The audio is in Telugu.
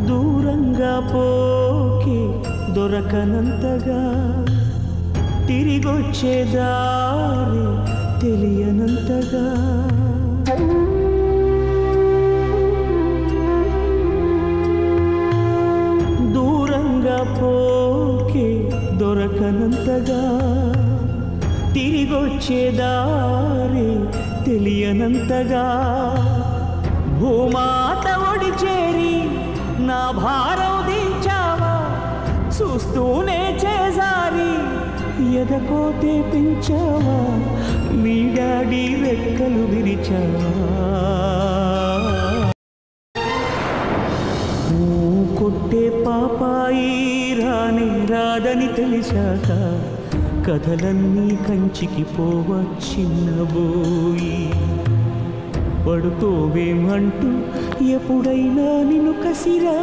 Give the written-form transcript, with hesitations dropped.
దూరంగా పోకే దొరకనంతగా తిరిగొచ్చే దారి తెలియనంతగా దూరంగా పోకే దొరకనంతగా తిరిగొచ్చే దారి తెలియనంతగా భూమాత ఒడి చేరి నా భారం దించావా చూస్తూనే చేసారి ఎదకోతే పెంచావా మీ డాడీ రెక్కలు విరిచావా కొట్టే పాపాయి రాని రాదని తెలిసాక కథలన్నీ కంచికి పోవచ్చిన్నబోయి పడుకోవేమంటూ ఎప్పుడైనా నిన్ను కసిరా